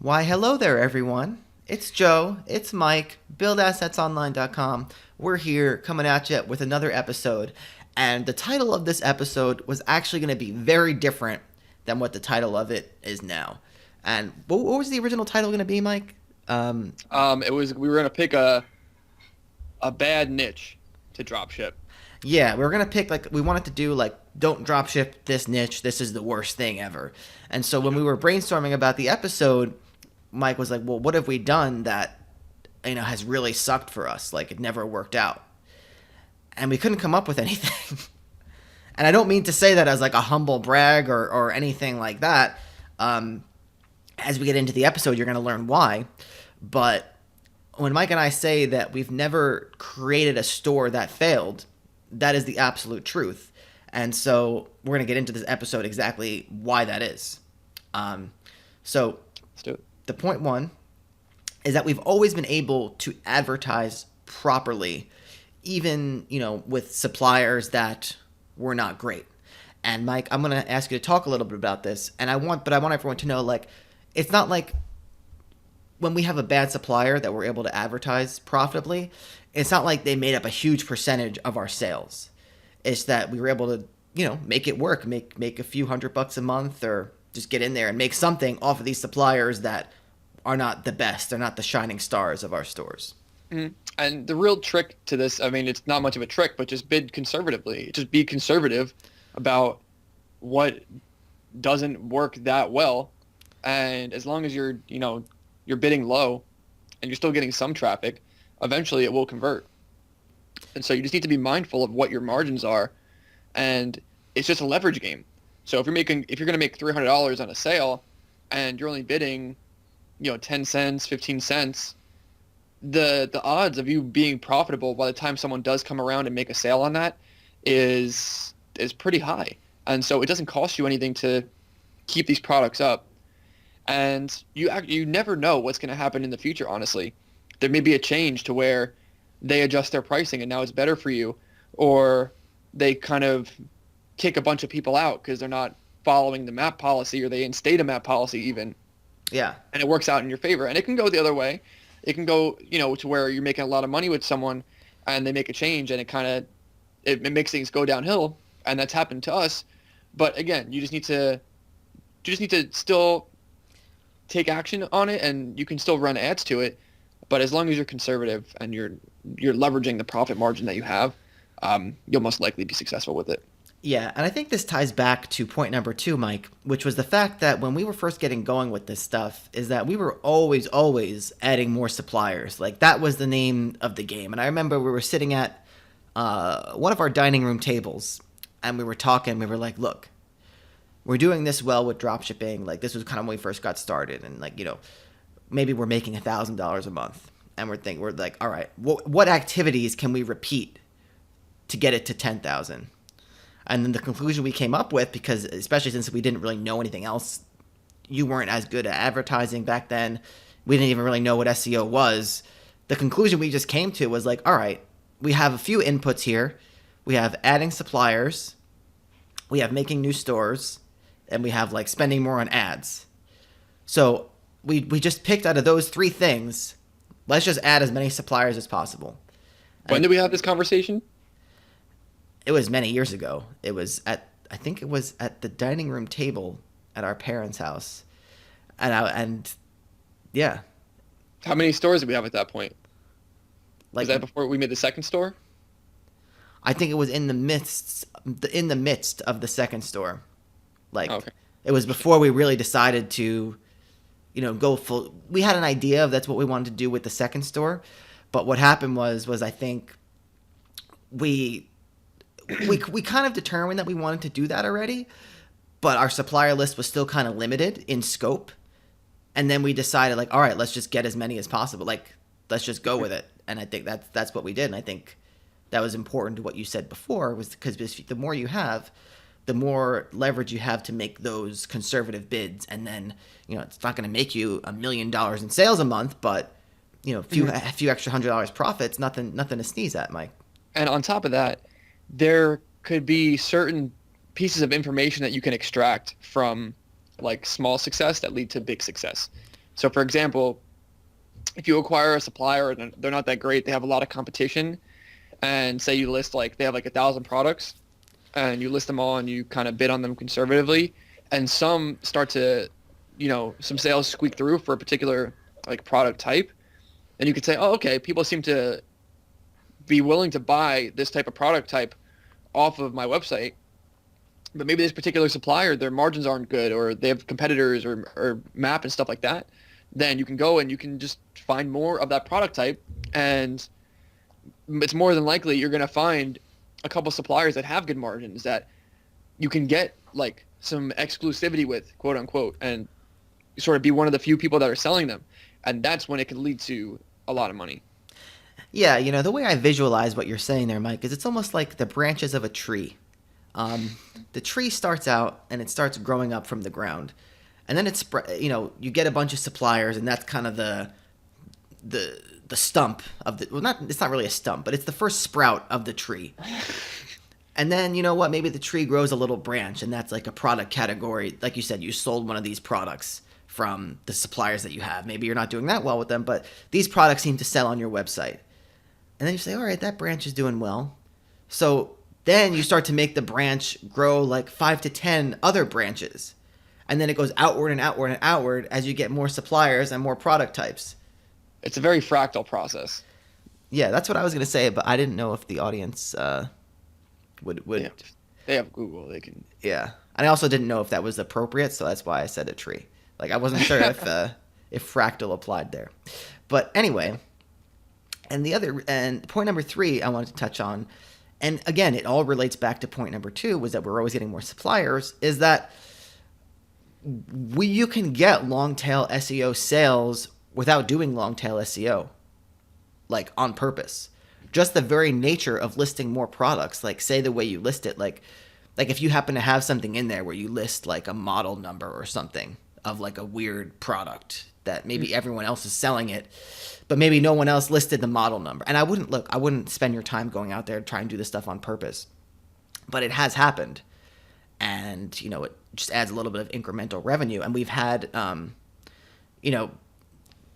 Why, hello there, everyone. It's Joe, it's Mike, buildassetsonline.com. We're here coming at you with another episode. And the title of this episode was actually going to be very different than what the title of it is now. And what was the original title going to be, Mike? It was we were gonna pick a bad niche to drop ship. Yeah, we were going to pick, like, we wanted to do, like, don't dropship this niche. This is the worst thing ever. And so when we were brainstorming about the episode, Mike was like, well, what have we done that, has really sucked for us? Like, it never worked out. And we couldn't come up with anything. And I don't mean to say that as, like, a humble brag or anything like that. As we get into the episode, you're going to learn why. But when Mike and I say that we've never created a store that failed, that is the absolute truth. And so we're going to get into this episode exactly why that is. So Let's do it. the point one is that we've always been able to advertise properly, even, with suppliers that were not great. And Mike, I'm going to ask you to talk a little bit about this. And I want everyone to know, like, it's not like when we have a bad supplier that we're able to advertise profitably, it's not like they made up a huge percentage of our sales. It's that we were able to, make it work, make a few $100 a month, or just get in there and make something off of these suppliers that are not the best. They're not the shining stars of our stores. Mhm. And the real trick to this, I mean, it's not much of a trick, but just bid conservatively. Just be conservative about what doesn't work that well. And as long as you're bidding low and you're still getting some traffic, eventually it will convert. And so you just need to be mindful of what your margins are. And it's just a leverage game. So if you're going to make $300 on a sale and you're only bidding, 10 cents, 15 cents, the odds of you being profitable by the time someone does come around and make a sale on that is pretty high. And so it doesn't cost you anything to keep these products up. And you never know what's going to happen in the future, honestly. There may be a change to where they adjust their pricing and now it's better for you, or they kind of kick a bunch of people out because they're not following the map policy, or they instate a map policy even. Yeah. And it works out in your favor. And it can go the other way. It can go, to where you're making a lot of money with someone and they make a change and it makes things go downhill. And that's happened to us. But again, you just need to still take action on it, and you can still run ads to it. But as long as you're conservative and you're leveraging the profit margin that you have, you'll most likely be successful with it. Yeah, and I think this ties back to point number two, Mike, which was the fact that when we were first getting going with this stuff, is that we were always adding more suppliers. Like, that was the name of the game. And I remember we were sitting at one of our dining room tables, and we were talking. We were like, look, we're doing this well with dropshipping. Like, this was kind of when we first got started. And, like, maybe we're making $1,000 a month. And we're like, all right, what activities can we repeat to get it to 10,000? And then the conclusion we came up with, because especially since we didn't really know anything else, you weren't as good at advertising back then. We didn't even really know what SEO was. The conclusion we just came to was like, all right, we have a few inputs here. We have adding suppliers. We have making new stores. And we have, like, spending more on ads. So we just picked out of those three things, let's just add as many suppliers as possible. When did we have this conversation? It was many years ago. I think it was at the dining room table at our parents' house. And yeah. How many stores did we have at that point? Like, Was that before we made the second store? I think it was in the midst of the second store. Like, Oh, okay. it was before we really decided to, go full. We had an idea of that's what we wanted to do with the second store, but what happened was I think we kind of determined that we wanted to do that already, but our supplier list was still kind of limited in scope. And then we decided, like, all right, let's just get as many as possible. Like, let's just go with it. And I think that's what we did. And I think that was important to what you said before, was because the more you have, the more leverage you have to make those conservative bids. And then, it's not going to make you $1 million in sales a month, but, a few extra $100 profits, nothing to sneeze at, Mike. And on top of that, there could be certain pieces of information that you can extract from, like, small success that lead to big success. So for example, if you acquire a supplier and they're not that great, they have a lot of competition, and say you list like they have like 1,000 products, and you list them all and you kind of bid on them conservatively, and some start to, some sales squeak through for a particular like product type, then you could say, oh, okay, people seem to be willing to buy this type of product type off of my website, but maybe this particular supplier, their margins aren't good, or they have competitors or map and stuff like that. Then you can go and you can just find more of that product type, and it's more than likely you're going to find a couple suppliers that have good margins that you can get like some exclusivity with, quote unquote, and sort of be one of the few people that are selling them. And that's when it can lead to a lot of money. Yeah, the way I visualize what you're saying there, Mike, is it's almost like the branches of a tree. The tree starts out and it starts growing up from the ground, and then you get a bunch of suppliers, and that's kind of the stump of the, well, it's not really a stump, but it's the first sprout of the tree. And then, you know what, maybe the tree grows a little branch, and that's like a product category. Like you said, you sold one of these products from the suppliers that you have. Maybe you're not doing that well with them, but these products seem to sell on your website. And then you say, all right, that branch is doing well. So then you start to make the branch grow like 5 to 10 other branches. And then it goes outward and outward and outward as you get more suppliers and more product types. It's a very fractal process. Yeah, that's what I was going to say, but I didn't know if the audience would. Yeah, they have Google. They can. Yeah, and I also didn't know if that was appropriate, so that's why I said a tree. Like I wasn't sure if fractal applied there. But anyway, and point number 3 I wanted to touch on, and again, it all relates back to point number 2, was that we're always getting more suppliers, is that you can get long tail SEO sales without doing long tail SEO, like on purpose. Just the very nature of listing more products, like say the way you list it, like if you happen to have something in there where you list like a model number or something of like a weird product that maybe everyone else is selling it, but maybe no one else listed the model number. And I wouldn't spend your time going out there to try and do this stuff on purpose, but it has happened. And, it just adds a little bit of incremental revenue. And we've had,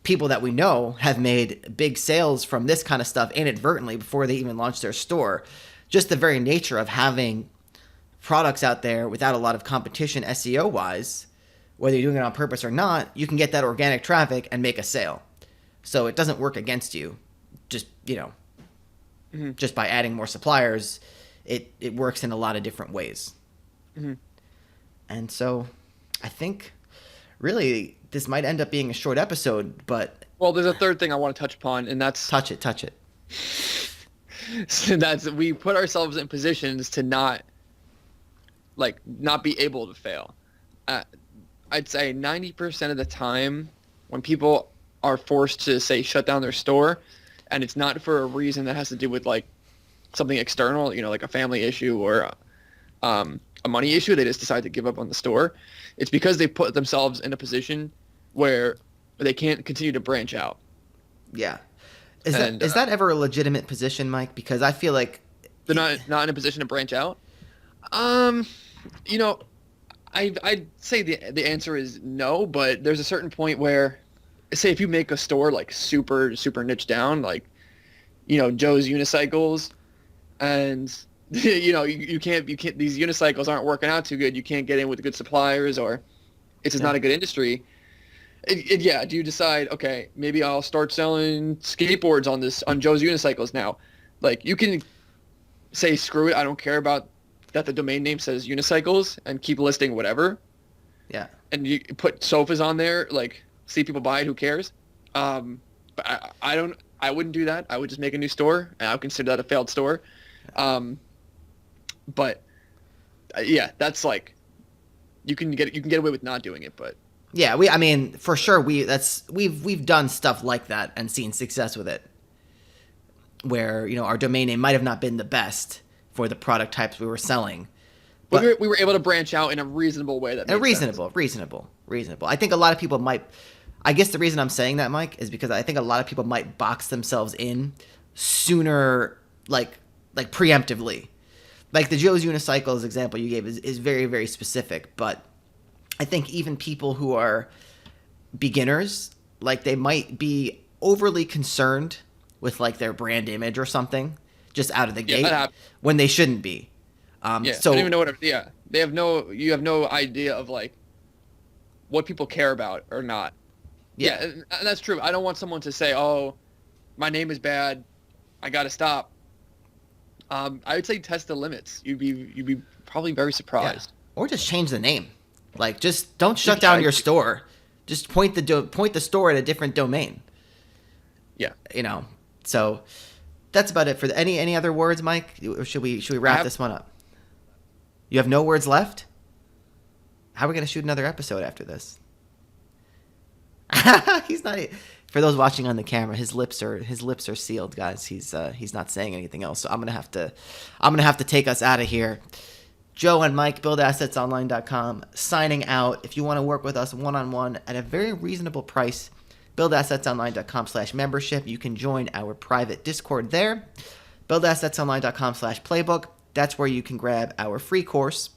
people that we know have made big sales from this kind of stuff inadvertently before they even launched their store. Just the very nature of having products out there without a lot of competition SEO-wise, whether you're doing it on purpose or not, you can get that organic traffic and make a sale. So it doesn't work against you. Just, just by adding more suppliers, it works in a lot of different ways. Mm-hmm. And so I think really this might end up being a short episode, but... Well, there's a third thing I want to touch upon, and that's... Touch it. So that's, we put ourselves in positions to not be able to fail. I'd say 90% of the time when people are forced to, say, shut down their store, and it's not for a reason that has to do with, like, something external, like a family issue or a money issue, they just decide to give up on the store. It's because they put themselves in a position where they can't continue to branch out. Yeah. Is that ever a legitimate position, Mike? Because I feel like they're not in a position to branch out. I'd say the answer is no, but there's a certain point where, say, if you make a store like super super niche down, like Joe's Unicycles, and you can't these unicycles aren't working out too good. You can't get in with good suppliers, or it's just not a good industry. Do you decide, okay, maybe I'll start selling skateboards on Joe's Unicycles now? Like, you can say, screw it, I don't care about that the domain name says unicycles, and keep listing whatever. Yeah. And you put sofas on there, like, see people buy it, who cares? But I wouldn't do that. I would just make a new store, and I would consider that a failed store. But that's like, you can get away with not doing it, but yeah, for sure we've done stuff like that and seen success with it, where our domain name might have not been the best for the product types we were selling, but we were able to branch out in a reasonable way. Reasonable. I think a lot of people might. I guess the reason I'm saying that, Mike, is because I think a lot of people might box themselves in sooner, like preemptively. Like the Joe's Unicycles example you gave is very, very specific, but I think even people who are beginners like they might be overly concerned with like their brand image or something just out of the Yeah, gate that happens. when they shouldn't be. Yeah, I So don't even know what. Yeah, they have no. You have no idea of like what people care about or not. yeah, Yeah, and that's true. I don't want someone to say, "Oh, my name is bad. I got to stop." I would say test the limits. You'd be probably very yeah, surprised. or just change the name. Like just don't shut Yeah, down your store. Just point the store at a different domain. yeah. You know. So that's about it for any other words, Mike? Or should we wrap this one up? You have no words left? How are we going to shoot another episode after this? He's not. For those watching on the camera, his lips are sealed, guys. He's not saying anything else. So I'm gonna have to take us out of here. Joe and Mike, buildassetsonline.com, signing out. If you want to work with us one-on-one at a very reasonable price, buildassetsonline.com/membership. You can join our private Discord there. Buildassetsonline.com/playbook. That's where you can grab our free course,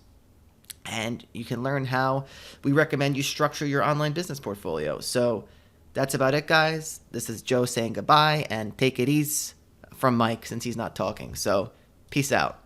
and you can learn how we recommend you structure your online business portfolio. So that's about it, guys. This is Joe saying goodbye, and take it easy from Mike since he's not talking. So peace out.